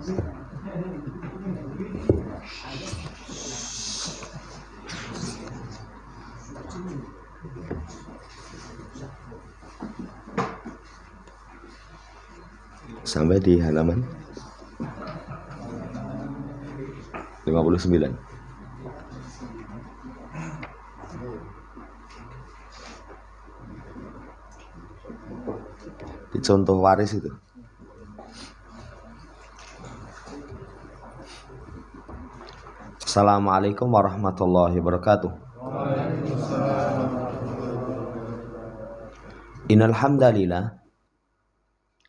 Sampai di halaman 59. Di contoh waris itu. Assalamualaikum warahmatullahi wabarakatuh. Innal hamdalillah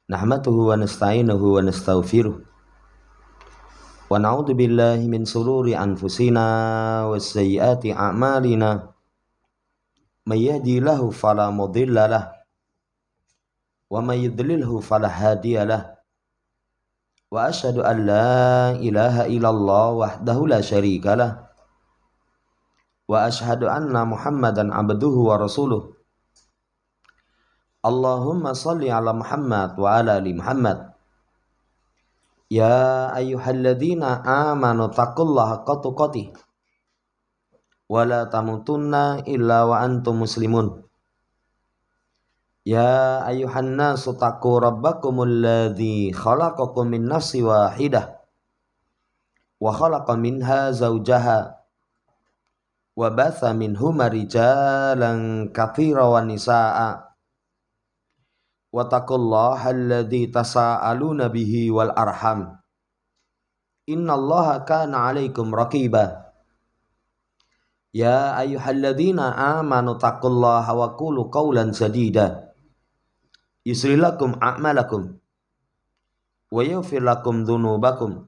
nahmaduhu wa nasta'inuhu wa nastaghfiruh wa na'udzu billahi min shururi anfusina wa sayyiati a'malina may yahdihillahu fala mudilla lahu wa may yudlilhu fala hadiya lahu wa asyhadu an la ilaha illallah wahdahu la syarika lah wa asyhadu anna Muhammadan abduhu wa rasuluh. Allahumma salli ala Muhammad wa ala ali Muhammad. Ya ayyuhalladzina amanu taqullaha haqqa tuqatih wa la tamutunna illa wa antum muslimun. Ya ayyuhan nasu taqu rabbakumul ladzi khalaqakum min nafsin wahidah wa khalaqa minha zawjaha wa batha minhuma rijalan katsiran wa nisaa'a wa taqullaha alladzi tasaaluna bihi wal arham innallaha kana 'alaikum raqiba. Ya ayyuhalladzina amanu taqullaha wa qulu qawlan sadida yusli lakum a'malakum wa yaghfir lakum dhunubakum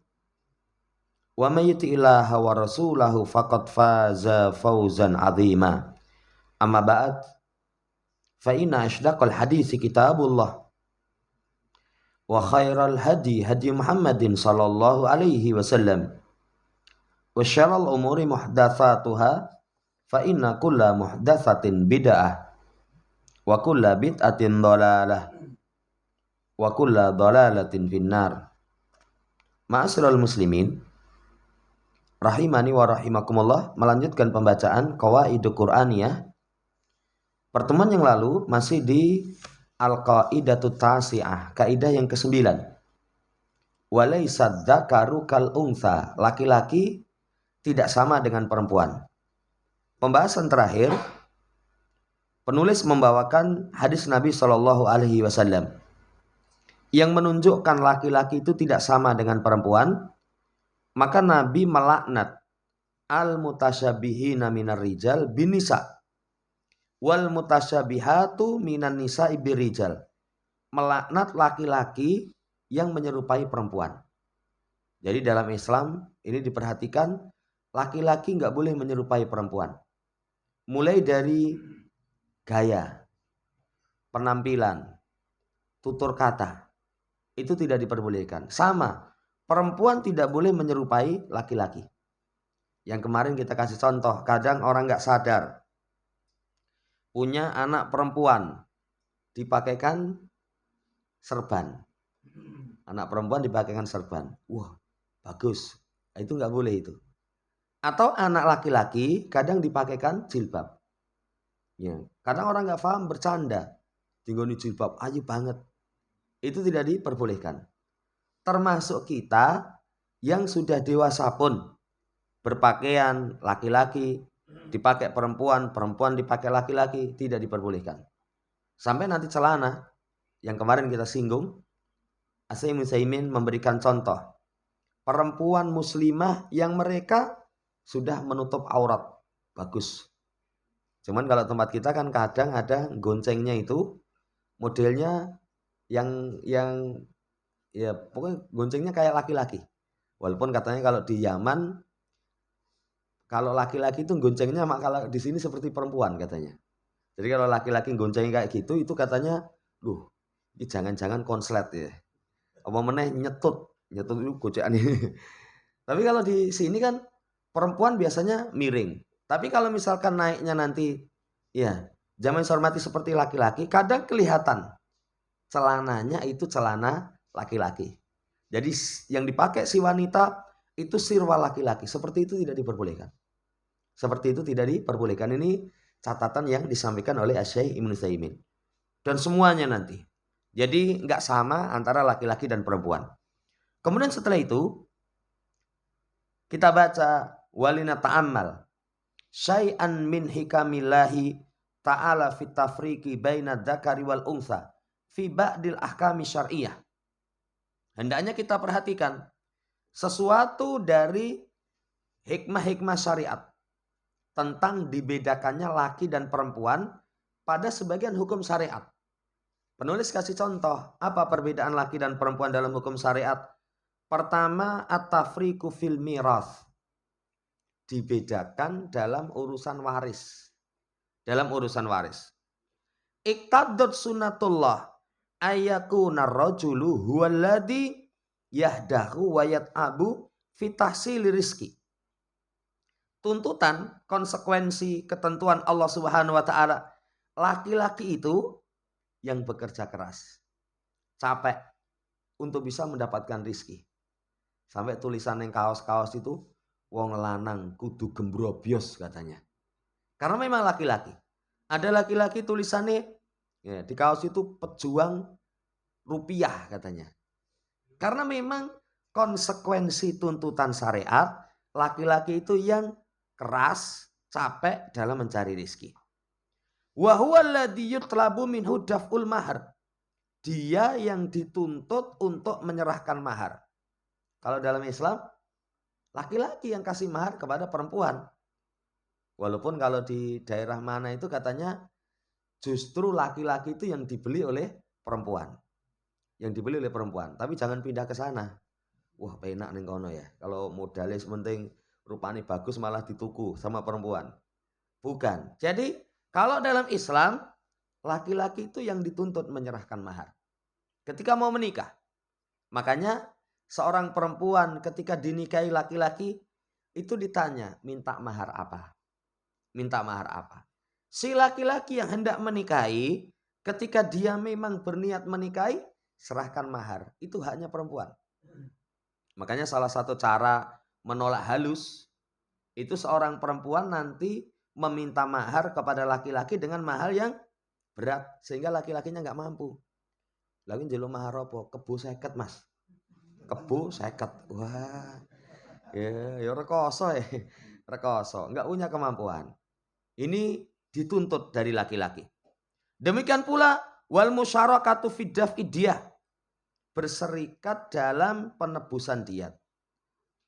wa may yuti'illaha wa rasulahu faqad faza fawzan 'azima. Amma ba'd, fa inna ashdaqal haditsi kitabullah wa khairal hadi hadi Muhammadin sallallahu alaihi wasallam wa syarrul umuri muhdatsatuha fa inna kulla muhdatsatin bid'ah wa kulla bid'atin dhalalah wa kulla dhalalatin finnar. Ma'asyiral muslimin rahimani wa rahimakumullah, melanjutkan pembacaan Qawaidul Qur'aniyah. Pertemuan yang lalu masih di Al-Qaidatut Tasi'ah, kaidah yang ke-9. Walaisa dzakaru kal untha, laki-laki tidak sama dengan perempuan. Pembahasan terakhir, penulis membawakan hadis Nabi Shallallahu Alaihi Wasallam yang menunjukkan laki-laki itu tidak sama dengan perempuan. Maka Nabi melaknat al-mutasyabihina minar rijal binisa wal mutasyabihatu minan nisa'i birijal, melaknat laki-laki yang menyerupai perempuan. Jadi dalam Islam ini diperhatikan, laki-laki nggak boleh menyerupai perempuan. Mulai dari gaya, penampilan, tutur kata, itu tidak diperbolehkan. Sama, perempuan tidak boleh menyerupai laki-laki. Yang kemarin kita kasih contoh, kadang orang nggak sadar, punya anak perempuan, dipakaikan serban. Anak perempuan dipakaikan serban. Wah, bagus. Itu nggak boleh itu. Atau anak laki-laki kadang dipakaikan jilbab. Ya, kadang orang nggak paham, bercanda. Tinggoni jilbab, ayu banget. Itu tidak diperbolehkan. Termasuk kita yang sudah dewasa pun berpakaian laki-laki dipakai perempuan, perempuan dipakai laki-laki, tidak diperbolehkan. Sampai nanti celana yang kemarin kita singgung, Asy-Syaikh Utsaimin memberikan contoh perempuan muslimah yang mereka sudah menutup aurat, bagus. Cuman kalau tempat kita kan kadang ada goncengnya itu modelnya yang ya pokoknya goncengnya kayak laki-laki. Walaupun katanya kalau di Yaman kalau laki-laki itu goncengnya kalau di sini seperti perempuan katanya. Jadi kalau laki-laki gonceng kayak gitu itu katanya, ini jangan-jangan konslet ya. Apa meneh nyetut itu gocekan ini. Tapi kalau di sini kan perempuan biasanya miring. Tapi kalau misalkan naiknya nanti ya zaman hormati seperti laki-laki, kadang kelihatan celananya itu celana laki-laki. Jadi yang dipakai si wanita itu sirwal laki-laki. Seperti itu tidak diperbolehkan. Seperti itu tidak diperbolehkan. Ini catatan yang disampaikan oleh Asy-Syaikh Ibnu Utsaimin. Dan semuanya nanti. Jadi nggak sama antara laki-laki dan perempuan. Kemudian setelah itu kita baca walina ta'ammal syai'an min hikamillahi ta'ala fit tafriqi baina dzakari wal untha fi ba'dil ahkami syar'iyyah. Hendaknya kita perhatikan sesuatu dari hikmah-hikmah syariat tentang dibedakannya laki dan perempuan pada sebagian hukum syariat. Penulis kasih contoh, apa perbedaan laki dan perempuan dalam hukum syariat? Pertama, at-tafriqu fil mirath. Dibedakan dalam urusan waris. Dalam urusan waris. Iqtaddat sunnatullah ayyakuna ar-rajulu huwallazi yahdahu wa yat'abu fi tahsili rizki. Tuntutan, konsekuensi, ketentuan Allah Subhanahu wa taala, laki-laki itu yang bekerja keras, capek untuk bisa mendapatkan rizki. Sampai tulisan yang kaos-kaos itu, wong lanang kudu gembrobyos katanya. Karena memang laki-laki. Ada laki-laki tulisannya ya, di kaos itu pejuang rupiah katanya. Karena memang konsekuensi tuntutan syariat, laki-laki itu yang keras, capek dalam mencari rizki. Wa huwa alladhi yutlabu minhu daf'ul mahar. Dia yang dituntut untuk menyerahkan mahar. Kalau dalam Islam, laki-laki yang kasih mahar kepada perempuan. Walaupun kalau di daerah mana itu katanya justru laki-laki itu yang dibeli oleh perempuan. Yang dibeli oleh perempuan. Tapi jangan pindah ke sana. Wah, penak ning kono ya. Kalau modalnya sementing rupanya bagus malah dituku sama perempuan. Bukan. Jadi kalau dalam Islam, laki-laki itu yang dituntut menyerahkan mahar. Ketika mau menikah. Makanya seorang perempuan ketika dinikahi laki-laki itu ditanya, minta mahar apa? Minta mahar apa? Si laki-laki yang hendak menikahi, ketika dia memang berniat menikahi, serahkan mahar. Itu haknya perempuan. Makanya salah satu cara menolak halus, itu seorang perempuan nanti meminta mahar kepada laki-laki dengan mahar yang berat. Sehingga laki-lakinya nggak mampu. Lalu jelo mahar apa? Kebo 50 mas. Kebo 50. Wah. Ya rekoso ya. Rekoso. Nggak punya kemampuan. Ini dituntut dari laki-laki. Demikian pula wal musyarakatu fid daf'i diyah. Berserikat dalam penebusan diat.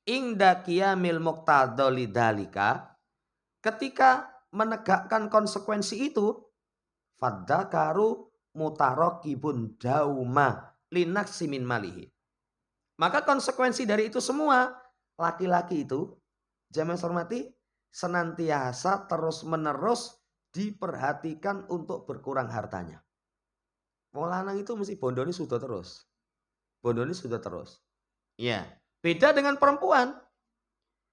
Ingda qiyamil muqtadha lidzalika, ketika menegakkan konsekuensi itu, fadzakaru mutaraqibun dauma linaksi min malihi. Maka konsekuensi dari itu semua, laki-laki itu jamaah hormati senantiasa terus-menerus diperhatikan untuk berkurang hartanya. Wong lanang itu mesti bondone sudah terus. Bondone sudah terus. Ya, beda dengan perempuan.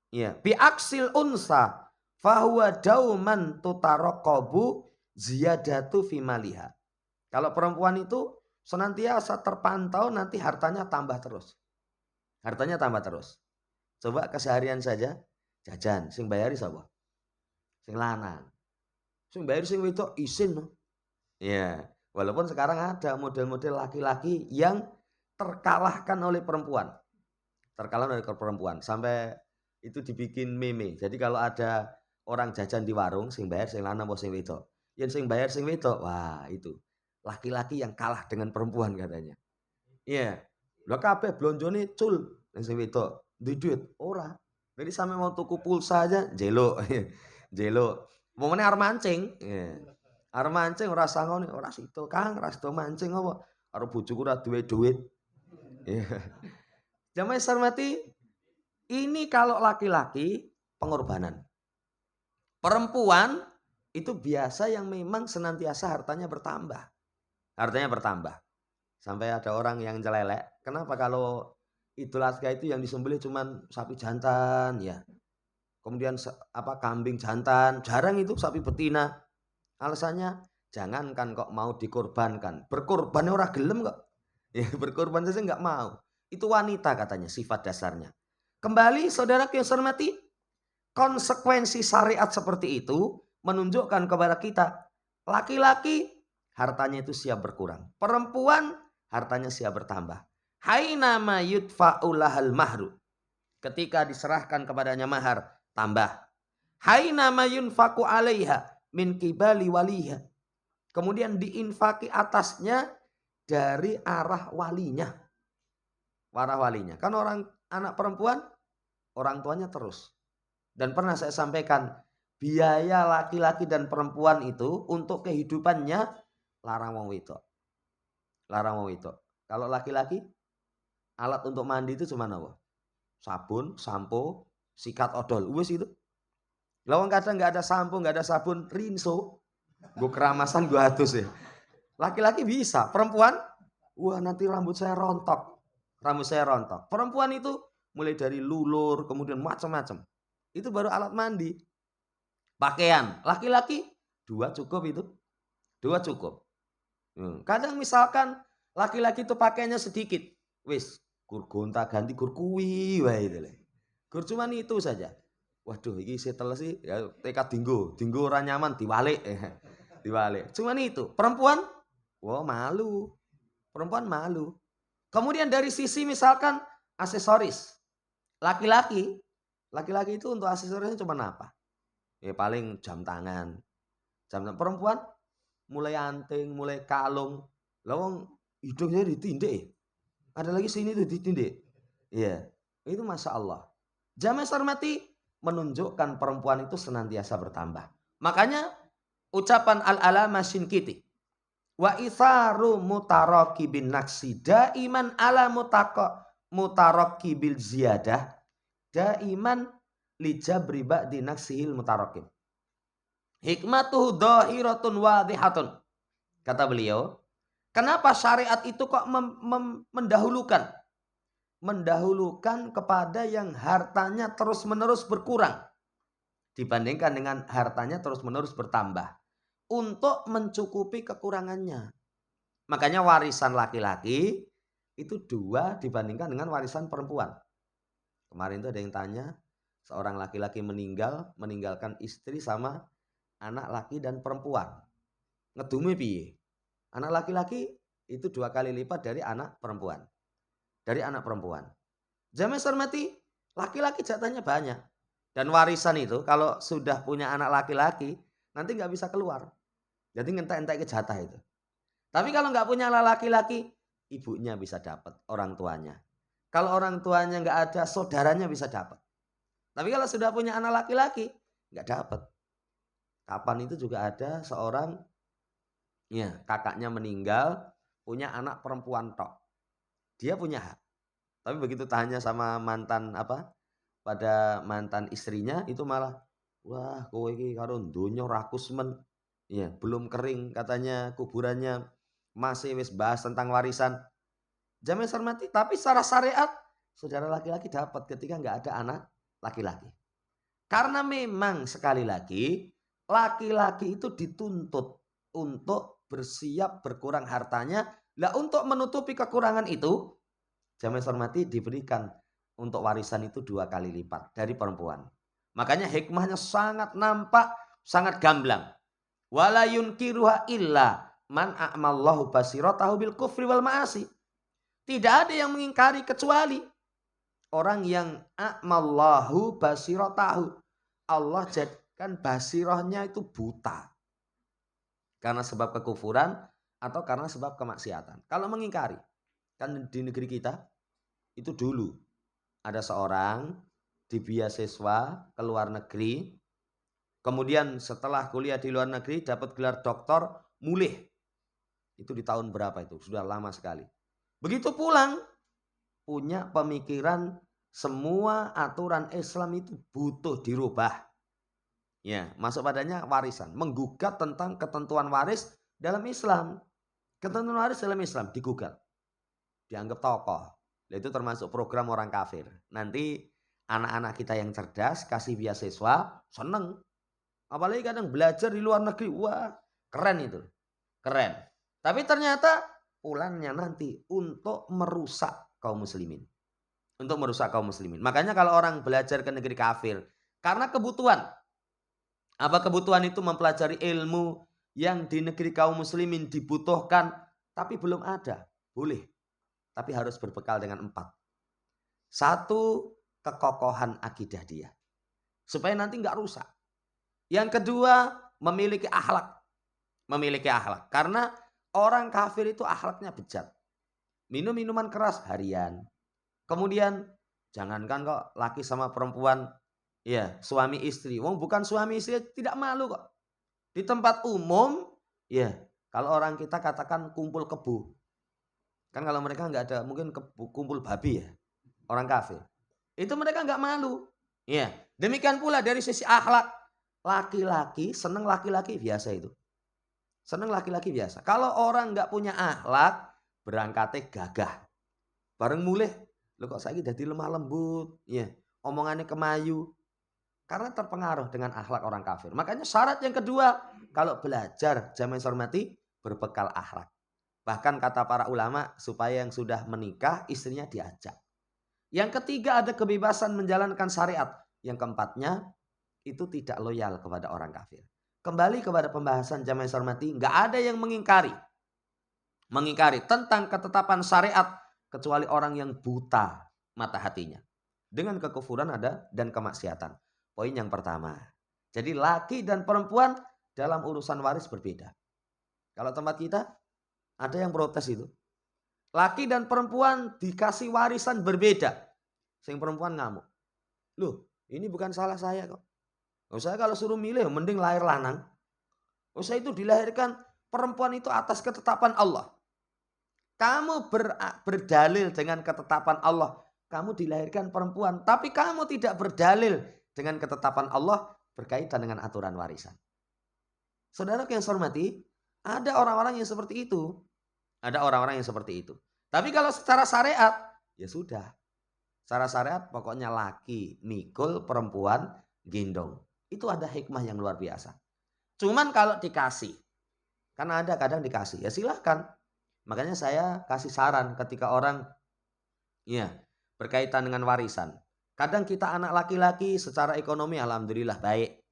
Ya, bi aksil unsa fahuwa dauman tutaraqabu ziyadatu fi maliha. Kalau perempuan itu senantiasa terpantau nanti hartanya tambah terus. Hartanya tambah terus. Coba keseharian saja jajan sing bayari sapa? Sing lanang. Sing bayari sing wedok isin. Ya, walaupun sekarang ada model-model laki-laki yang terkalahkan oleh perempuan. Terkalahkan oleh perempuan sampai itu dibikin meme. Jadi kalau ada orang jajan di warung sing bayar sing lanang apa sing wedok. Yang sing bayar sing wedok, wah itu laki-laki yang kalah dengan perempuan katanya. Iya. Lah kabeh blonjone cul sing wedok. Duit ora. Jadi sampe mau tuku pulsa aja jeluk. Jeluk. Momene arep mancing. Iya. Arep mancing ora sangone, ora sido Kang, ora sido mancing apa. Karo bojoku ora duwe duit. Iya. Jamaah hormati, ini kalau laki-laki pengorbanan. Perempuan itu biasa yang memang senantiasa hartanya bertambah. Hartanya bertambah. Sampai ada orang yang celelek. Kenapa kalau Idul Adha itu yang disembelih cuman sapi jantan ya. Kemudian kambing jantan, jarang itu sapi betina. Alasannya jangankan kok mau dikorbankan. Berkorban orang gelem kok. Ya berkorban saja nggak mau. Itu wanita katanya sifat dasarnya. Kembali saudara yang saya hormati, konsekuensi syariat seperti itu menunjukkan kepada kita, laki-laki hartanya itu siap berkurang, perempuan hartanya siap bertambah. Haina ma yudfa'ulahal mahru, ketika diserahkan kepadanya mahar, tambah. Haina ma yunfaku alaiha min kibali waliha, kemudian diinfaki atasnya dari arah walinya. Arah walinya. Kan orang anak perempuan, orang tuanya terus. Dan pernah saya sampaikan, biaya laki-laki dan perempuan itu untuk kehidupannya larang wong wedok. Larang wong wedok. Kalau laki-laki, alat untuk mandi itu cuma apa? Sabun, sampo, sikat odol. Wes itu. Lawang kadang nggak ada sampo, nggak ada sabun, rinso. Gue keramasan gue atus ya. Laki-laki bisa, perempuan, wah nanti rambut saya rontok. Rambut saya rontok. Perempuan itu mulai dari lulur, kemudian macam-macam. Itu baru alat mandi. Pakaian, laki-laki 2 cukup itu. 2 cukup. Kadang misalkan laki-laki itu pakaiannya sedikit. Wis, gur gonta ganti gur kuwi wae itu. Gur cuman itu saja. Waduh, iki setel sih ya tekad dinggo ora nyaman diwalik. Diwalik. Cuman itu. Perempuan, wah malu. Perempuan malu. Kemudian dari sisi misalkan aksesoris. Laki-laki itu untuk aksesorisnya cuma apa? Ya paling jam tangan. Perempuan mulai anting, mulai kalung. Lawang hidungnya ditindik. Ada lagi sini tuh ditindik. Iya, itu Masya Allah. Jamaah hormati menunjukkan perempuan itu senantiasa bertambah. Makanya ucapan al-alama Shinkiti, wa itharu mutarakibin naksi daiman ala mutarakibil ziyadah daiman lijabri ba'di naksihil mutarakib. Hikmatuhu dhahiratun wadhihatun. Kata beliau, kenapa syariat itu kok mendahulukan kepada yang hartanya terus-menerus berkurang dibandingkan dengan hartanya terus-menerus bertambah untuk mencukupi kekurangannya. Makanya warisan laki-laki itu 2 dibandingkan dengan warisan perempuan. Kemarin itu ada yang tanya, seorang laki-laki meninggalkan istri sama anak laki dan perempuan. Ngedumi piye? Anak laki-laki itu 2 kali lipat dari anak perempuan. Jamaah hormati, laki-laki jatahnya banyak. Dan warisan itu kalau sudah punya anak laki-laki, nanti nggak bisa keluar. Jadi ngentek-entek ke jatah itu. Tapi kalau nggak punya anak laki-laki, ibunya bisa dapat, orang tuanya. Kalau orang tuanya nggak ada, saudaranya bisa dapat. Tapi kalau sudah punya anak laki-laki, nggak dapat. Kapan itu juga ada seorang, ya kakaknya meninggal, punya anak perempuan tok. Dia punya hak. Tapi begitu tanya sama pada mantan istrinya, itu malah, wah kowe iki karo donya rakus men. Ya, belum kering katanya kuburannya, masih wis bahas tentang warisan. Jamaah hormati, tapi secara syariat saudara laki-laki dapat ketika nggak ada anak laki-laki. Karena memang sekali lagi laki-laki itu dituntut untuk bersiap berkurang hartanya. Lah untuk menutupi kekurangan itu, jamaah hormati, diberikan untuk warisan itu 2 kali lipat dari perempuan. Makanya hikmahnya sangat nampak, sangat gamblang. Wala yunkiruha illa man a'mallahu basiratahu bil kufri wal ma'asi. Tidak ada yang mengingkari kecuali orang yang a'mallahu basiratahu. Allah jadikan basirahnya itu buta. Karena sebab kekufuran atau karena sebab kemaksiatan. Kalau mengingkari, kan di negeri kita itu dulu ada seorang di beasiswa ke luar negeri. Kemudian setelah kuliah di luar negeri dapat gelar doktor, mulih. Itu di tahun berapa itu? Sudah lama sekali. Begitu pulang, punya pemikiran semua aturan Islam itu butuh dirubah. Ya, masuk padanya warisan, menggugat tentang ketentuan waris dalam Islam. Ketentuan waris dalam Islam digugat. Dianggap tokoh. Itu termasuk program orang kafir. Nanti anak-anak kita yang cerdas kasih beasiswa, seneng. Apalagi kadang belajar di luar negeri, wah keren itu. Keren. Tapi ternyata pulangnya nanti untuk merusak kaum muslimin. Untuk merusak kaum muslimin. Makanya kalau orang belajar ke negeri kafir, karena kebutuhan. Apa kebutuhan itu? Mempelajari ilmu yang di negeri kaum muslimin dibutuhkan, tapi belum ada. Boleh. Tapi harus berbekal dengan 4. 1, kekokohan akidah dia. Supaya nanti nggak rusak. Yang kedua, memiliki akhlak. Memiliki akhlak. Karena orang kafir itu akhlaknya bejat. Minum minuman keras harian. Kemudian jangankan kok laki sama perempuan, ya suami istri. Wong bukan suami istri tidak malu kok. Di tempat umum, ya kalau orang kita katakan kumpul kebo. Kan kalau mereka nggak ada mungkin kumpul babi ya. Orang kafir. Itu mereka nggak malu. Ya, demikian pula dari sisi akhlak. Laki-laki seneng laki-laki biasa itu. Seneng laki-laki biasa. Kalau orang nggak punya akhlak, berangkatnya gagah. Bareng mulih, lo kok saiki dadi lemah lembut, ya, omongannya kemayu. Karena terpengaruh dengan akhlak orang kafir. Makanya syarat yang kedua, kalau belajar jamaah hormati, berbekal akhlak. Bahkan kata para ulama, supaya yang sudah menikah istrinya diajak. Yang ketiga ada kebebasan menjalankan syariat. Yang keempatnya itu tidak loyal kepada orang kafir. Kembali kepada pembahasan jamaah hormati, nggak ada yang mengingkari tentang ketetapan syariat kecuali orang yang buta mata hatinya. Dengan kekufuran ada dan kemaksiatan. Poin yang pertama. Jadi laki dan perempuan dalam urusan waris berbeda. Kalau tempat kita ada yang protes itu. Laki dan perempuan dikasih warisan berbeda. Sing perempuan ngamuk. Loh, ini bukan salah saya kok. Saya kalau suruh milih mending lahir lanang. Saya itu dilahirkan perempuan itu atas ketetapan Allah. Kamu berdalil dengan ketetapan Allah. Kamu dilahirkan perempuan. Tapi kamu tidak berdalil dengan ketetapan Allah berkaitan dengan aturan warisan. Saudara yang saya hormati, ada orang-orang yang seperti itu. Ada orang-orang yang seperti itu. Tapi kalau secara syariat, ya sudah. Secara syariat pokoknya laki mikul, perempuan gendong. Itu ada hikmah yang luar biasa. Cuman kalau dikasih, karena ada kadang dikasih, ya silahkan. Makanya saya kasih saran ketika orang ya berkaitan dengan warisan. Kadang kita anak laki-laki secara ekonomi alhamdulillah baik.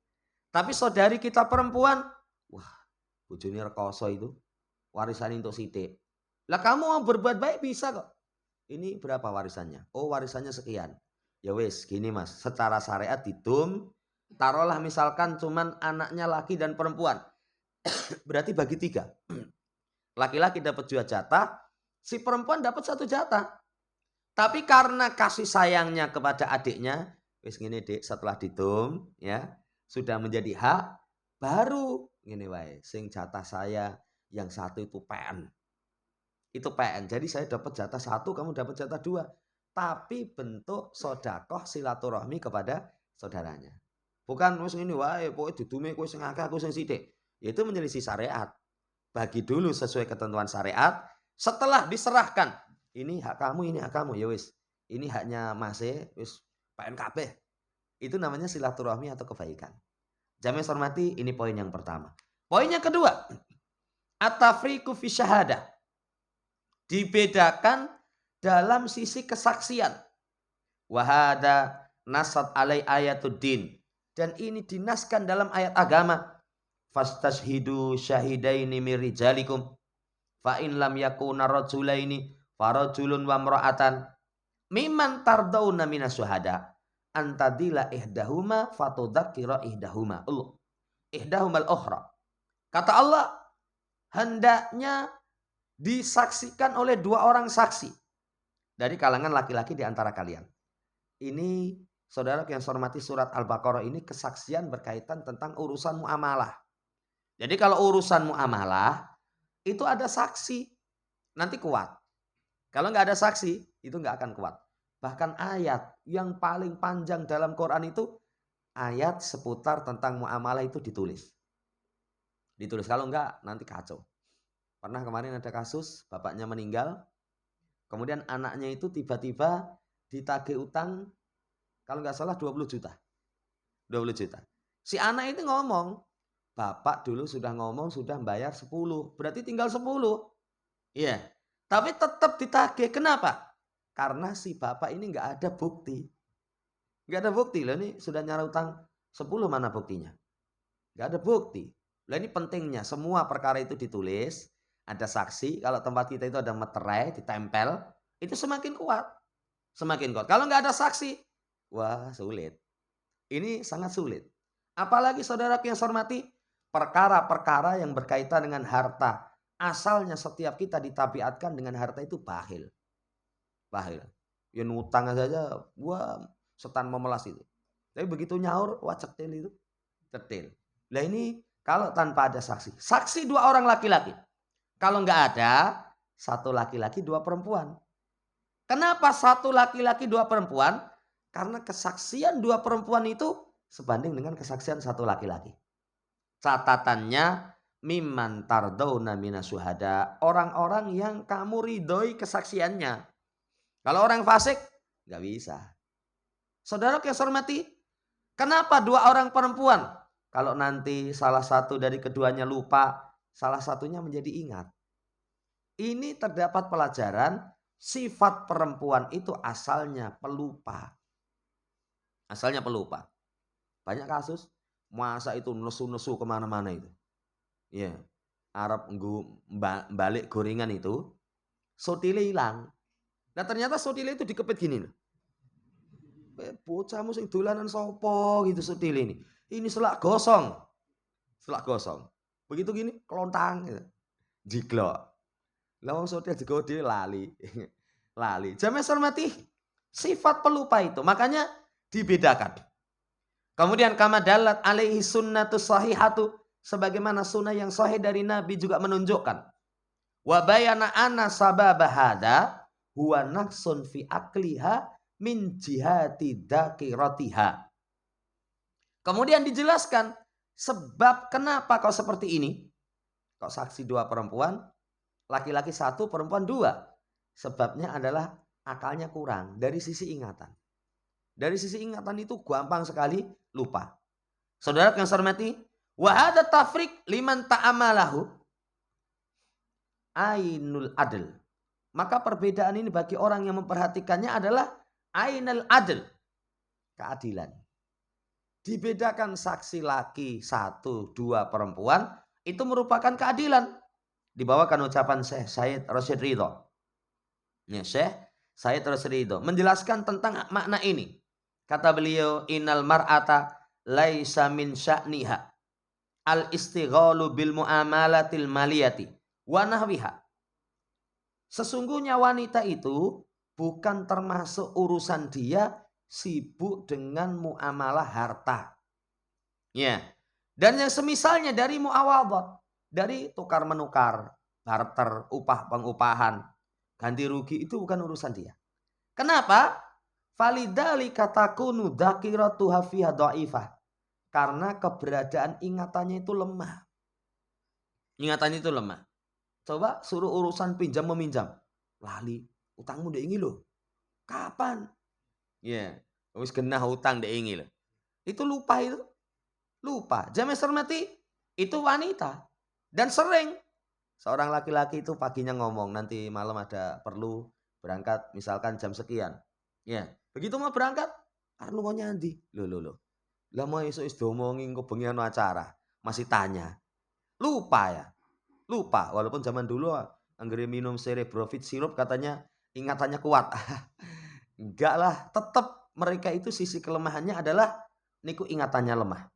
Tapi saudari kita perempuan, wah bojone rekoso itu, warisan untuk sithik. Lah kamu mau berbuat baik bisa kok. Ini berapa warisannya? Oh warisannya sekian. Ya wis gini mas, secara syariat ditum, taruhlah misalkan cuman anaknya laki dan perempuan. Berarti bagi 3. Laki-laki dapat 2 jatah, si perempuan dapat 1 jatah. Tapi karena kasih sayangnya kepada adiknya, wis ngene Dik, setelah ditum ya, sudah menjadi hak, baru ngene wae, sing jatah saya yang 1 itu PN. Itu PN. Jadi saya dapat jatah 1, kamu dapat jatah 2. Tapi bentuk sedekah silaturahmi kepada saudaranya. Bukan wis ngene wae, pokoke dudume kowe sing akeh aku sing sithik. Itu menyelisih syariat. Bagi dulu sesuai ketentuan syariat, setelah diserahkan, ini hak kamu, ini hak kamu, ya wis. Ini haknya Mas wis PNKP. Itu namanya silaturahmi atau kebaikan. Jamaah hormati, ini poin yang pertama. Poin yang kedua, at-tafriqu fi syahadah. Dibedakan dalam sisi kesaksian. Wa hada nasat alai ayatuddin. Dan ini dinaskan dalam ayat agama. Fastashhidu syahidaini min rijalikum fa in lam yakuna rajulaini farajulun wa imra'atan mimman tardawna minas syuhada antadila ihdahuma fatudzakkira ihdahuma Allah ihdahumal ukhra. Kata Allah, hendaknya disaksikan oleh 2 orang saksi dari kalangan laki-laki di antara kalian. Ini saudara yang saya hormati, surat Al-Baqarah ini kesaksian berkaitan tentang urusan muamalah. Jadi kalau urusan muamalah itu ada saksi, nanti kuat. Kalau nggak ada saksi, itu nggak akan kuat. Bahkan ayat yang paling panjang dalam Quran itu ayat seputar tentang muamalah itu ditulis. Kalau nggak nanti kacau. Pernah kemarin ada kasus bapaknya meninggal, kemudian anaknya itu tiba-tiba ditagih utang kalau nggak salah 20 juta. 20 juta. Si anak itu ngomong, bapak dulu sudah ngomong sudah bayar 10, berarti tinggal 10. Iya. Tapi tetap ditagih. Kenapa? Karena si bapak ini nggak ada bukti. Nggak ada bukti loh, ini sudah nyara utang 10, mana buktinya? Nggak ada bukti. Lah ini pentingnya semua perkara itu ditulis, ada saksi. Kalau tempat kita itu ada meterai, ditempel, itu semakin kuat. Semakin kuat. Kalau nggak ada saksi, wah sulit. Ini sangat sulit. Apalagi saudara yang saya hormati, perkara-perkara yang berkaitan dengan harta. Asalnya setiap kita ditabiatkan dengan harta itu bakhil. Bakhil. Ya ngutang saja, wah setan memelas itu. Tapi begitu nyaur, wah cetil itu. Cetil. Nah ini kalau tanpa ada saksi. Saksi 2 orang laki-laki. Kalau nggak ada, 1 laki-laki 2 perempuan. Kenapa 1 laki-laki 2 perempuan? Karena kesaksian 2 perempuan itu sebanding dengan kesaksian 1 laki-laki. Catatannya mimman tardawna minasuhada, orang-orang yang kamu ridhoi kesaksiannya. Kalau orang fasik nggak bisa. Saudara yang saya hormati, kenapa 2 orang perempuan? Kalau nanti salah satu dari keduanya lupa, salah satunya menjadi ingat. Ini terdapat pelajaran sifat perempuan itu asalnya pelupa. Asalnya pelupa. Banyak kasus masa itu nesu-nesu kemana-mana itu. Ya, Arab balik gorengan itu, sotile hilang. Nah ternyata sotile itu dikepit gini loh. Bocahmu sing dolanan sopo gitu sotile ini. Ini selak gosong. Selak gosong. Begitu gini kelontang gitu. Jiglok. Lah wong sotil digode lali. Lali. Jamaah hormati, sifat pelupa itu makanya dibedakan. Kemudian kama dalat alaihi sunnatus sahihatu, sebagaimana sunnah yang sahih dari Nabi juga menunjukkan. Wa bayana anna sababa hada huwa naqsun fi akliha min jihati dzakiratiha. Kemudian dijelaskan sebab kenapa kau seperti ini. Kau saksi 2 perempuan, laki-laki 1, perempuan 2. Sebabnya adalah akalnya kurang dari sisi ingatan. Dari sisi ingatan itu gampang sekali lupa. Saudara yang saya hormati, wa hadza tafriq liman ta'amalahu ainul adl. Maka perbedaan ini bagi orang yang memperhatikannya adalah ainul adl, keadilan. Dibedakan saksi laki 1, 2 perempuan itu merupakan keadilan. Dibawakan ucapan Syekh Said Rashid Ridho. Ya, Syekh Said Rashid Ridho menjelaskan tentang makna ini. Kata beliau, innal mar'ata laisa min sya'niha al istighalu bil muamalatil maliyati wa nahwiha. Sesungguhnya wanita itu bukan termasuk urusan dia sibuk dengan muamalah harta. Ya. Dan yang semisalnya dari muawadhat, dari tukar menukar, barter, upah pengupahan, ganti rugi, itu bukan urusan dia. Kenapa? Falidhalika takunu dzakiratuha fiha dhaifah. Karena keberadaan ingatannya itu lemah. Ingatannya itu lemah. Coba suruh urusan pinjam meminjam. Lali, utangmu ndek ingi loh. Kapan? Ya, wis genah utang ndek ingi loh. Itu lupa itu. Lupa. Jamaah hormati, itu wanita. Dan sering seorang laki-laki itu paginya ngomong, nanti malam ada perlu berangkat misalkan jam sekian. Ya, begitu mau berangkat, arep lunga nyandi. Loh. Lah mau esuk wis diomongi engko bengi ana acara, masih tanya. Lupa ya. Lupa, walaupun zaman dulu anggere minum cerebrofit sirup katanya ingatannya kuat. Enggak lah, tetap mereka itu sisi kelemahannya adalah niku ingatannya lemah.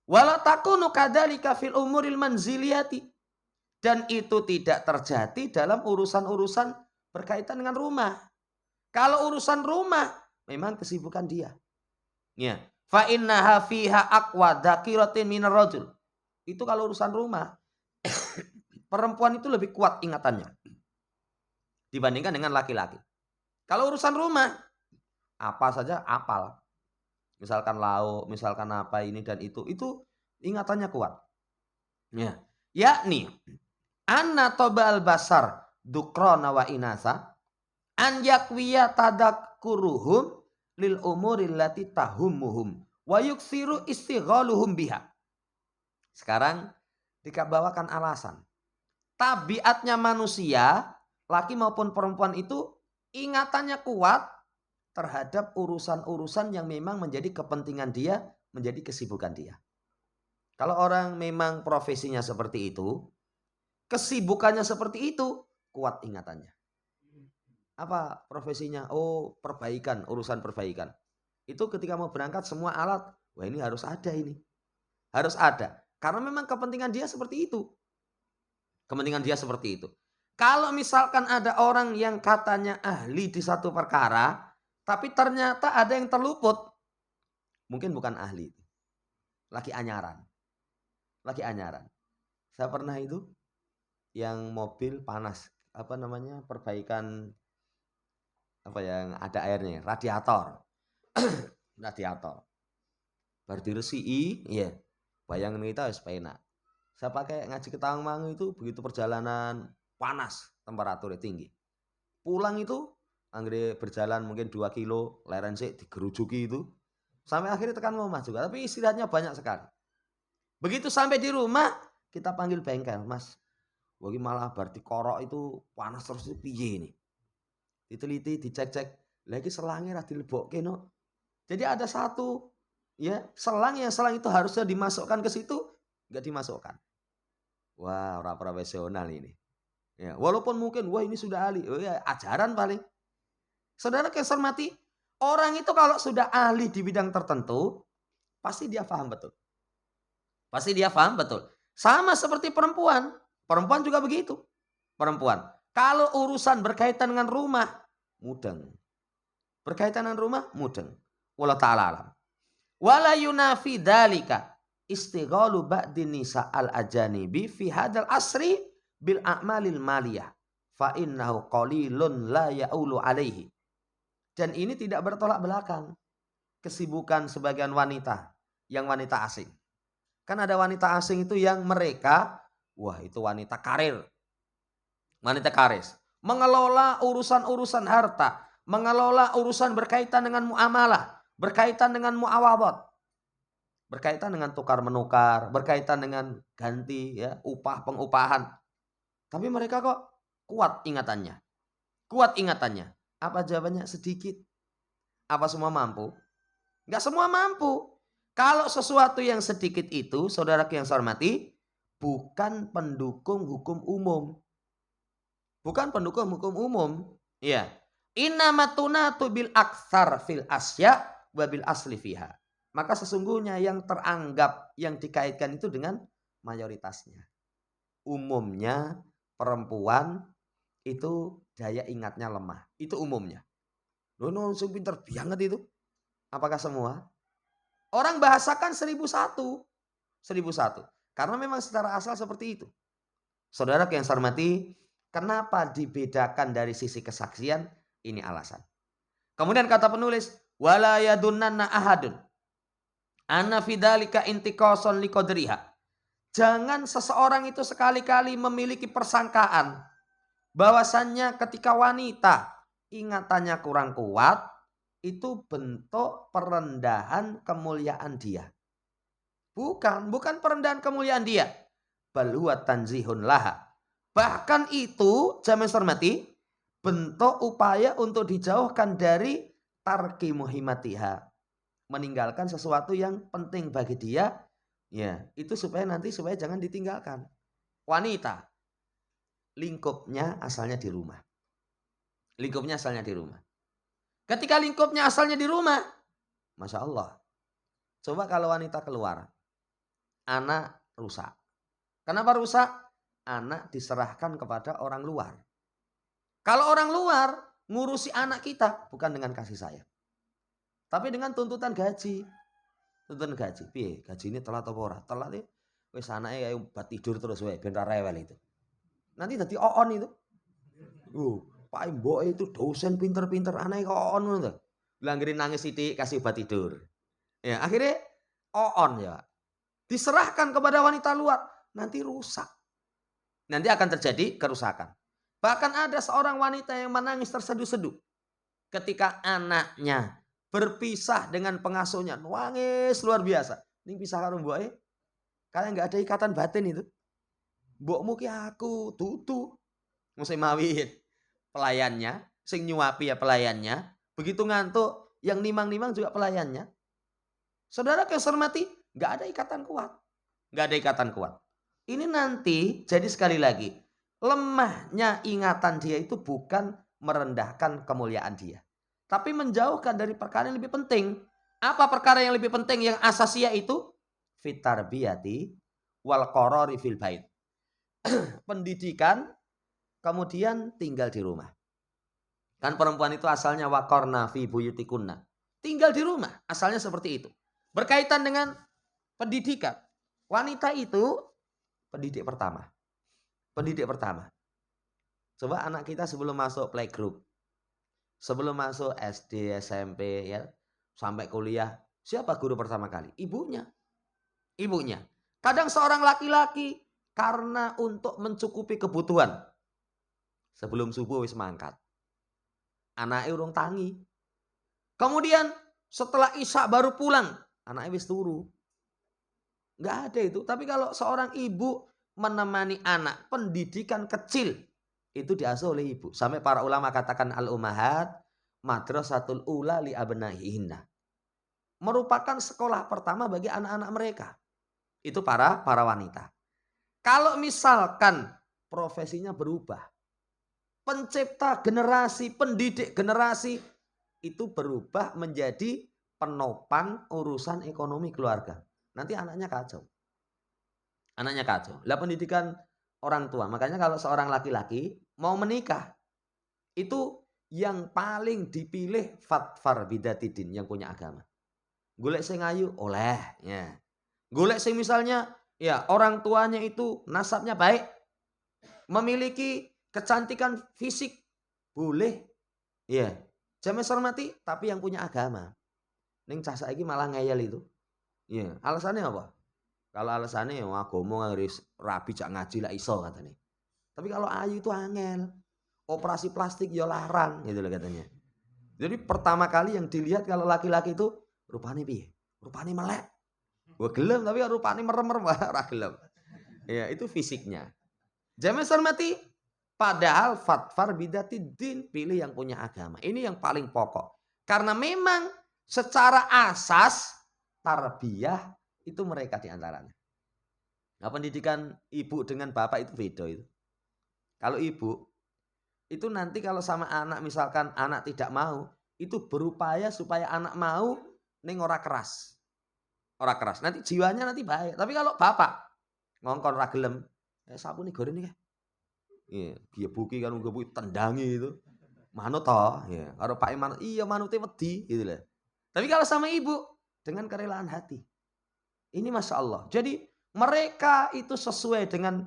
Wala takunu kadzalika fil umuril manziliyati. Dan itu tidak terjadi dalam urusan-urusan berkaitan dengan rumah. Kalau urusan rumah, memang kesibukan dia. Ya. Fa innaha fiha aqwa dzakiratin minar rajul. Itu kalau urusan rumah. Perempuan itu lebih kuat ingatannya dibandingkan dengan laki-laki. Kalau urusan rumah, apa saja apal. Misalkan lauk, misalkan apa ini dan itu ingatannya kuat. Ya. Yakni anna tobal basar dukrona wa inasa an yakwiya tadakkuruhum lil umuril lati tahummuhum wa yuksiru istighaluhum biha. Sekarang dikabawakan alasan. Tabiatnya manusia, laki maupun perempuan itu ingatannya kuat terhadap urusan-urusan yang memang menjadi kepentingan dia, menjadi kesibukan dia. Kalau orang memang profesinya seperti itu, kesibukannya seperti itu, kuat ingatannya. Apa profesinya? Oh, perbaikan, urusan perbaikan. Itu ketika mau berangkat semua alat, wah ini harus ada ini. Harus ada. Karena memang kepentingan dia seperti itu. Kepentingan dia seperti itu. Kalau misalkan ada orang yang katanya ahli di satu perkara, tapi ternyata ada yang terluput, mungkin bukan ahli. Lagi anyaran. Lagi anyaran. Saya pernah itu yang mobil panas, apa namanya, perbaikan apa yang ada airnya, radiator. Radiator. Baru diresiki, iya. Bayangin kita wis penak. Saya pakai ngaji ke Tawangmangu itu begitu perjalanan panas, temperaturnya tinggi. Pulang itu anggere berjalan mungkin 2 kilo, leren sik digerujuki itu. Sampai akhirnya tekan rumah juga, tapi istirahatnya banyak sekali. Begitu sampai di rumah, kita panggil bengkel, Mas. Wah, malah berarti korok itu panas terus itu piye ini? Diteliti, dicek-cek, lagi selangnya ra dilebokke no. Jadi ada satu ya, selang itu harusnya dimasukkan ke situ, enggak dimasukkan. Wah, orang profesional ini. Ya, walaupun mungkin wah ini sudah ahli, oh ya ajaran paling. Saudara hormati, orang itu kalau sudah ahli di bidang tertentu, pasti dia paham betul. Pasti dia paham betul. Sama seperti perempuan. Perempuan juga begitu. Perempuan. Kalau urusan berkaitan dengan rumah, mudeng. Berkaitan dengan rumah, mudeng. Wallahu ta'ala alam. Wala yunafi dzalika istighalu ba'din nisa al-ajanibi fi hadzal asri bil a'malil maliyah fa innahu qalilun la ya'ulu alaihi. Dan ini tidak bertolak belakang kesibukan sebagian wanita yang wanita asing. Kan ada wanita asing itu yang mereka, wah itu wanita karir. Wanita karis. Mengelola urusan-urusan harta. Mengelola urusan berkaitan dengan muamalah. Berkaitan dengan muawadhat. Berkaitan dengan tukar menukar. Berkaitan dengan ganti ya, upah pengupahan. Tapi mereka kok kuat ingatannya. Kuat ingatannya. Apa jawabannya? Sedikit. Apa semua mampu? Enggak semua mampu. Kalau sesuatu yang sedikit itu, saudaraku yang saya hormati, bukan pendukung hukum umum. Bukan pendukung hukum umum. Iya. Innamatuna bil aktsar fil asya wa bil asli fiha. Maka sesungguhnya yang teranggap, yang dikaitkan itu dengan mayoritasnya. Umumnya perempuan itu daya ingatnya lemah. Itu umumnya. Loh, langsung pinter banget itu. Apakah semua? Orang bahasakan 1001. 1001. Karena memang secara asal seperti itu. Saudara yang saya hormati, kenapa dibedakan dari sisi kesaksian? Ini alasan. Kemudian kata penulis, wala yadunnanna ahadun anna fidzalika intiqason liqadriha. Jangan seseorang itu sekali-kali memiliki persangkaan bahwasannya ketika wanita ingatannya kurang kuat, itu bentuk perendahan kemuliaan dia. Bukan perendahan kemuliaan dia. Bal huwa tanzihun laha. Bahkan itu, jamaah hormati, bentuk upaya untuk dijauhkan dari tarki muhimmatiha. Meninggalkan sesuatu yang penting bagi dia, ya, itu supaya jangan ditinggalkan. Wanita lingkupnya asalnya di rumah. Lingkupnya asalnya di rumah. Ketika lingkupnya asalnya di rumah, Masya Allah. Coba kalau wanita keluar, anak rusak. Kenapa rusak? Anak diserahkan kepada orang luar. Kalau orang luar ngurusi anak kita bukan dengan kasih sayang, tapi dengan tuntutan gaji. Tuntutan gaji. Piye? Gaji ini telat apa ora? Telat ya. Wis anake kayak obat tidur terus wae ben ra rewel itu. Nanti dadi oon itu. Pak Mbok itu dosen pinter-pinter, anaknya kok oon ngono to. Langgiri nangis sithik kasih obat tidur. Ya, akhirnya oon ya. Diserahkan kepada wanita luar, nanti rusak. Nanti akan terjadi kerusakan. Bahkan ada seorang wanita yang menangis terseduh-seduh ketika anaknya berpisah dengan pengasuhnya. Nangis luar biasa. Ini pisah karo mboke. Kayak enggak ada ikatan batin itu. Mbokmu ki aku tutu. Mesti mawi pelayannya Sing nyuapi ya pelayannya. Begitu ngantuk, yang nimang-nimang juga pelayannya. Saudara hormati, nggak ada ikatan kuat. Nggak ada ikatan kuat. Ini nanti jadi sekali lagi, lemahnya ingatan dia itu bukan merendahkan kemuliaan dia. Tapi menjauhkan dari perkara yang lebih penting. Apa perkara yang lebih penting yang asasiyah itu? Fitarbiyati wal qarari fil bait. Pendidikan, kemudian tinggal di rumah. Kan perempuan itu asalnya waqarna fi buyutikunna. Tinggal di rumah, asalnya seperti itu. Berkaitan dengan pendidikan. Wanita itu pendidik pertama. Pendidik pertama. Coba anak kita sebelum masuk playgroup, sebelum masuk SD, SMP, ya, sampai kuliah, siapa guru pertama kali? Ibunya. Ibunya. Kadang seorang laki-laki karena untuk mencukupi kebutuhan, sebelum subuh wis mangkat. Anaknya urung tangi. Kemudian setelah isya baru pulang, anaknya wis turu. Nggak ada itu. Tapi kalau seorang ibu menemani anak pendidikan kecil, itu diasuh oleh ibu. Sampai para ulama katakan al-ummahat madrasatul ula li abnaihinna. Merupakan sekolah pertama bagi anak-anak mereka. Itu para wanita. Kalau misalkan profesinya berubah, pencipta generasi, pendidik generasi itu berubah menjadi penopang urusan ekonomi keluarga. Nanti anaknya kacau. Anaknya kacau. Lah pendidikan orang tua. Makanya kalau seorang laki-laki mau menikah, itu yang paling dipilih fatfar bidatidin, yang punya agama. Golek sing ayu oleh, ya. Golek sing misalnya ya orang tuanya itu nasabnya baik, memiliki kecantikan fisik, boleh. Ya. James hormati, tapi yang punya agama. Ning cah saiki malah ngeyel itu. Ya, alasannya apa? Kalau alasannya ya agama harus rabi cak ngaji lah iso katanya. Tapi kalau ayu itu angel. Operasi plastik ya larang gitu loh katanya. Jadi pertama kali yang dilihat kalau laki-laki itu rupanya piye? Rupanya melek. Gua gelem tapi rupanya merem-merem ora gelem. Ya, itu fisiknya. James hormati, padahal fatfar bidatidin, pilih yang punya agama. Ini yang paling pokok. Karena memang secara asas tarbiyah itu mereka diantaranya. Nah, pendidikan ibu dengan bapak itu beda itu. Kalau ibu itu nanti kalau sama anak, misalkan anak tidak mau, itu berupaya supaya anak mau ning ora keras. Ora keras. Nanti jiwanya nanti baik. Tapi kalau bapak ngongkon ra gelem, sapune goreng iki. Iya, dia buki kan uga tendangi itu. Manut toh, ya. Karo Pak manut, iya manute wedi gitu loh. Tapi kalau sama ibu dengan kerelaan hati. Ini Masya Allah. Jadi mereka itu sesuai dengan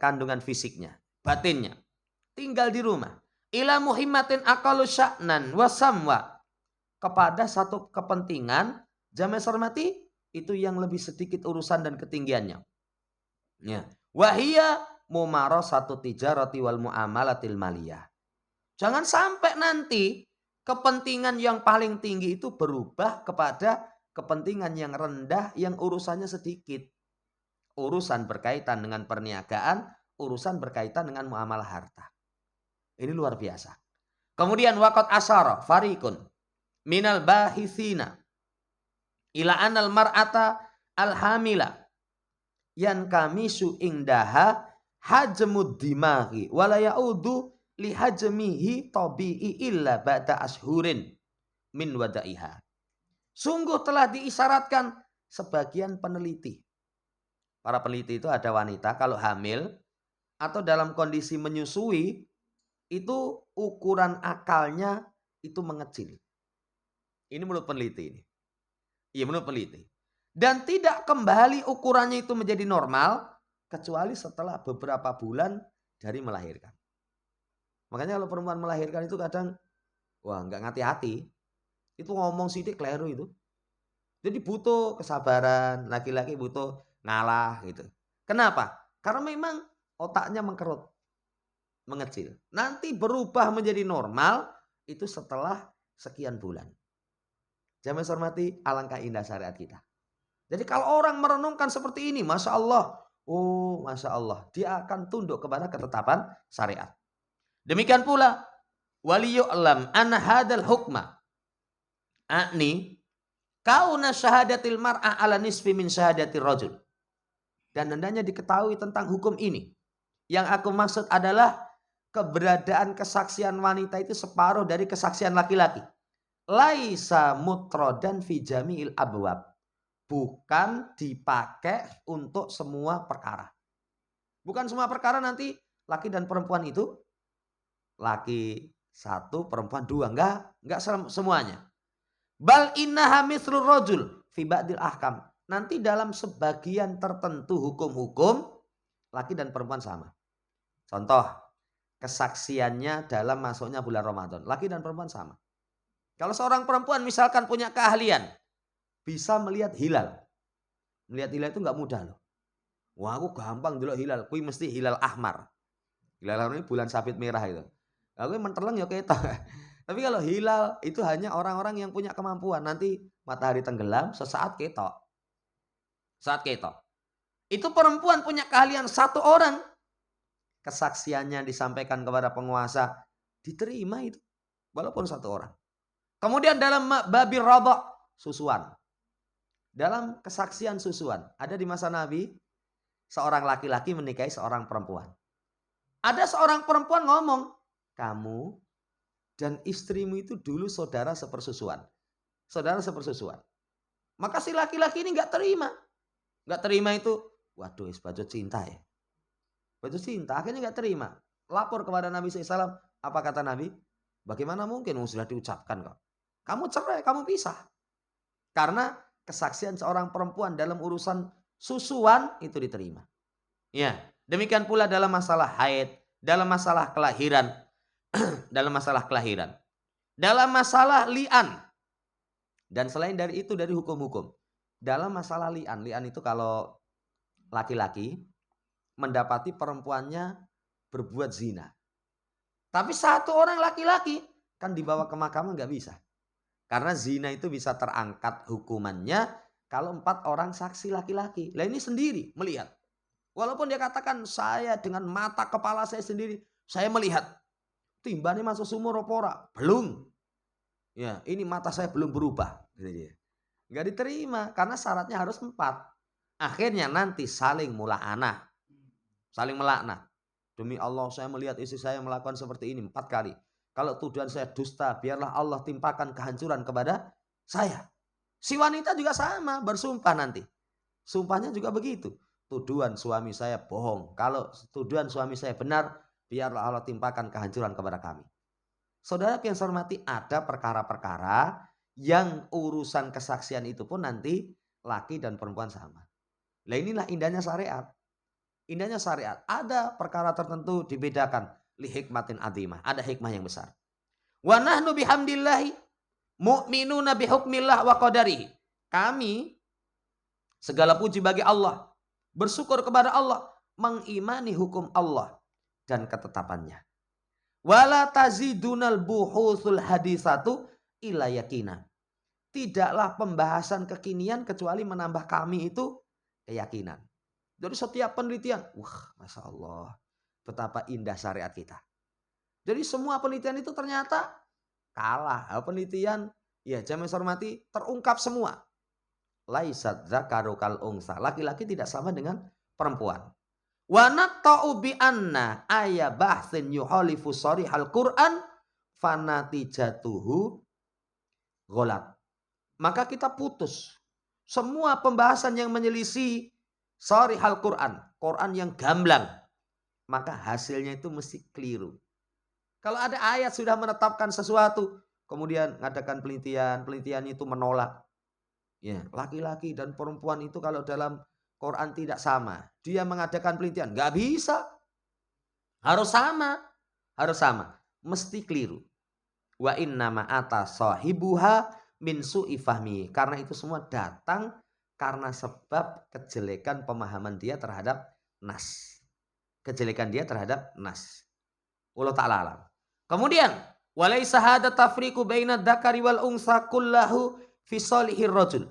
kandungan fisiknya, batinnya. Tinggal di rumah. Ila muhimmatin aqalu sya'nan wa samwa. Kepada satu kepentingan, jamaah hormati, itu yang lebih sedikit urusan dan ketinggiannya. Ya. Wahia mumarasatu tijarati wal muamalatil maliyah. Jangan sampai nanti kepentingan yang paling tinggi itu berubah kepada kepentingan yang rendah yang urusannya sedikit. Urusan berkaitan dengan perniagaan, urusan berkaitan dengan muamalah harta. Ini luar biasa. Kemudian waqat asyara farikun minal bahithina ila anal mar'ata alhamila yan kamisu ingdaha hajmud dimaghi wala ya'udu li hajmihi tabi'i illa ba'da ashurin min wada'iha. Sungguh telah diisyaratkan sebagian peneliti. Para peneliti itu ada wanita kalau hamil atau dalam kondisi menyusui, itu ukuran akalnya itu mengecil. Ini menurut peneliti ini. Iya, menurut peneliti. Dan tidak kembali ukurannya itu menjadi normal kecuali setelah beberapa bulan dari melahirkan. Makanya kalau perempuan melahirkan itu kadang wah nggak hati-hati. Itu ngomong sidik keliru itu. Jadi butuh kesabaran, laki-laki butuh ngalah gitu. Kenapa? Karena memang otaknya mengkerut, mengecil. Nanti berubah menjadi normal itu setelah sekian bulan. Jamaah hormati, alangkah indah syariat kita. Jadi kalau orang merenungkan seperti ini, Masya Allah. Oh, Masya Allah. Dia akan tunduk kepada ketetapan syariat. Demikian pula waliyu'lam anna hadzal hukma ani kauna syahadatil mar'a ala nisfi min syahadatir rajul. Dan hendaknya diketahui tentang hukum ini. Yang aku maksud adalah keberadaan kesaksian wanita itu separuh dari kesaksian laki-laki. Laisa mutrodan fi jami'il abwab. Bukan dipakai untuk semua perkara. Bukan semua perkara nanti laki dan perempuan itu laki satu, perempuan dua. Enggak semuanya. Bal innaha mithlur rajul fi ba'dil ahkam. Nanti dalam sebagian tertentu hukum-hukum laki dan perempuan sama. Contoh, kesaksiannya dalam masuknya bulan Ramadan. Laki dan perempuan sama. Kalau seorang perempuan misalkan punya keahlian, bisa melihat hilal. Melihat hilal itu nggak mudah loh. Wah, aku gampang dulu hilal. Kui mesti hilal ahmar. Hilal ahmar ini bulan sabit merah itu. Aku menterleng ya ketok. Tapi kalau hilal itu hanya orang-orang yang punya kemampuan. Nanti matahari tenggelam, sesaat ketok. Saat ketok. Itu perempuan punya keahlian satu orang. Kesaksiannya disampaikan kepada penguasa. Diterima itu. Walaupun satu orang. Kemudian dalam babi radha, susuan. Dalam kesaksian susuan. Ada di masa Nabi. Seorang laki-laki menikahi seorang perempuan. Ada seorang perempuan ngomong. Kamu dan istrimu itu dulu saudara sepersusuan. Saudara sepersusuan. Maka si laki-laki ini gak terima. Gak terima itu, waduh, baju cinta ya. Baju cinta, akhirnya gak terima. Lapor kepada Nabi SAW. Apa kata Nabi? Bagaimana mungkin? Sudah diucapkan kok. Kamu cerai, kamu pisah. Karena kesaksian seorang perempuan dalam urusan susuan itu diterima. Ya, demikian pula dalam masalah haid, dalam masalah kelahiran, dalam masalah kelahiran, dalam masalah li'an. Dan selain dari itu dari hukum-hukum. Dalam masalah li'an, li'an itu kalau laki-laki mendapati perempuannya berbuat zina. Tapi satu orang laki-laki kan dibawa ke mahkamah nggak bisa. Karena zina itu bisa terangkat hukumannya kalau 4 orang saksi laki-laki. Lah ini sendiri melihat. Walaupun dia katakan saya dengan mata kepala saya sendiri, saya melihat. Timbanya masuk sumur opora. Belum. Ya, ini mata saya belum berubah. Gitu dia. Nggak diterima karena syaratnya harus 4. Akhirnya nanti saling mula'anah. Saling melaknat. Demi Allah saya melihat istri saya melakukan seperti ini 4 kali. Kalau tuduhan saya dusta, biarlah Allah timpakan kehancuran kepada saya. Si wanita juga sama, bersumpah nanti. Sumpahnya juga begitu. Tuduhan suami saya bohong. Kalau tuduhan suami saya benar, biarlah Allah timpakan kehancuran kepada kami. Saudara yang saya hormati, ada perkara-perkara yang urusan kesaksian itu pun nanti laki dan perempuan sama. Nah inilah indahnya syariat. Indahnya syariat. Ada perkara tertentu dibedakan. Li hikmatin adhimah. Ada hikmah yang besar. Wa nahnu bihamdillahi mu'minuna bihukmillah wa qadarihi. Kami segala puji bagi Allah. Bersyukur kepada Allah. Mengimani hukum Allah dan ketetapannya. Wala tazidunal buhuthul hadisatu illa yakina. Tidaklah pembahasan kekinian kecuali menambah kami itu keyakinan. Jadi setiap penelitian, wah Masya Allah, betapa indah syariat kita. Jadi semua penelitian itu ternyata kalah. Penelitian, ya jamaah hormati, terungkap semua. Laisat dzakaru kal unsa. Laki-laki tidak sama dengan perempuan. Wa naqta'u bi anna aya bahsin yuhalifu sharihal Qur'an fanatijatuhu ghalat. Maka kita putus semua pembahasan yang menyelisih sharihal Qur'an, Quran yang gamblang, maka hasilnya itu mesti keliru. Kalau ada ayat sudah menetapkan sesuatu, kemudian ngadakan penelitian itu menolak. Ya, laki-laki dan perempuan itu kalau dalam Quran tidak sama. Dia mengadakan penelitian, nggak bisa. Harus sama. Mesti keliru. Wa innama ata sahibuha min su'i fahmi. Karena itu semua datang karena sebab kejelekan pemahaman dia terhadap nas. Kejelekan dia terhadap nas. Allah Ta'ala alam. Kemudian, walaisa hada tafriqu baina dzakari wal unsa kullahu fi salihir rajul.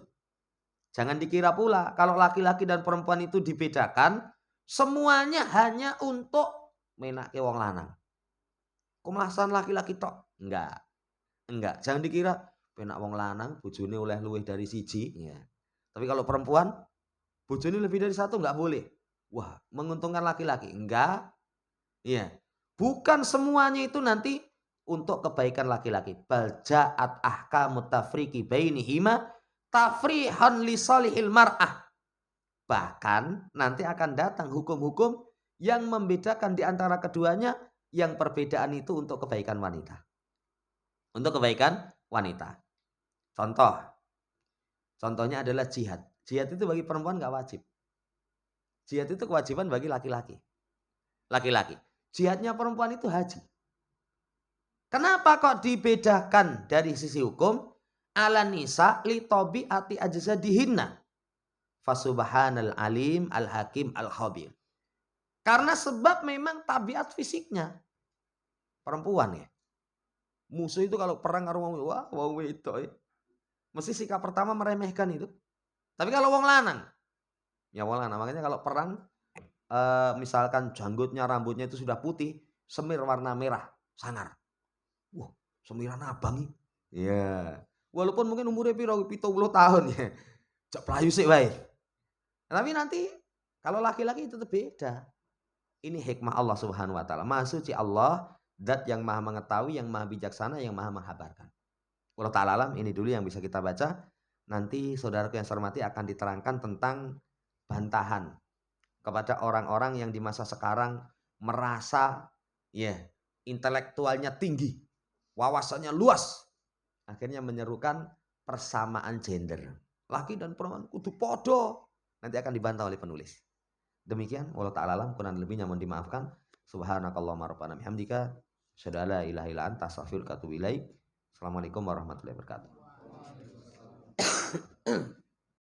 Jangan dikira pula kalau laki-laki dan perempuan itu dibedakan, semuanya hanya untuk menake wong lanang. Komnasan laki-laki tok. Enggak. Jangan dikira penak wong lanang bojone oleh luwih dari siji, ya. Tapi kalau perempuan bojone lebih dari satu enggak boleh. Wah, menguntungkan laki-laki. Enggak. Iya. Bukan semuanya itu nanti untuk kebaikan laki-laki. Bal ja'at ahkamut tafriqi bainihima tafrihan li salihil mar'ah. Bahkan nanti akan datang hukum-hukum yang membedakan di antara keduanya, yang perbedaan itu untuk kebaikan wanita. Untuk kebaikan wanita. Contohnya adalah jihad. Jihad itu bagi perempuan nggak wajib. Jihad itu kewajiban bagi laki-lati. Jihadnya perempuan itu haji. Kenapa kok dibedakan dari sisi hukum? Ala nisa li tabi'ati ajzadihinna. Fasubhanal alim al hakim al khabir. Karena sebab memang tabiat fisiknya perempuan, ya. Musuh itu kalau perang karo wong wedok, ya. Mesti sikap pertama meremehkan itu. Tapi kalau wong lanang, ya wong lanang, makanya kalau perang misalkan janggutnya, rambutnya itu sudah putih, semir warna merah, sangar. Wah, semiran abang iki. Iya. Walaupun mungkin umurnya 70 tahun, ya. Jak playu sik wae. Tapi nanti kalau laki-laki itu beda. Ini hikmah Allah Subhanahu wa taala. Maha suci Allah, zat yang maha mengetahui, yang maha bijaksana, yang maha menghabarkan. Wallahu ta'ala alam, ini dulu yang bisa kita baca. Nanti saudaraku yang saya hormati akan diterangkan tentang bantahan kepada orang-orang yang di masa sekarang merasa intelektualnya tinggi, wawasannya luas, akhirnya menyerukan persamaan gender. Laki dan perempuan kudu podo. Nanti akan dibantah oleh penulis. Demikian, wallahu ta'ala alam, kurang lebihnya mohon dimaafkan. Subhanakallahumma rabbana bihamdika, asyhadu an la ilaha illa anta, astaghfiruka wa atubu ilaik. Assalamualaikum warahmatullahi wabarakatuh.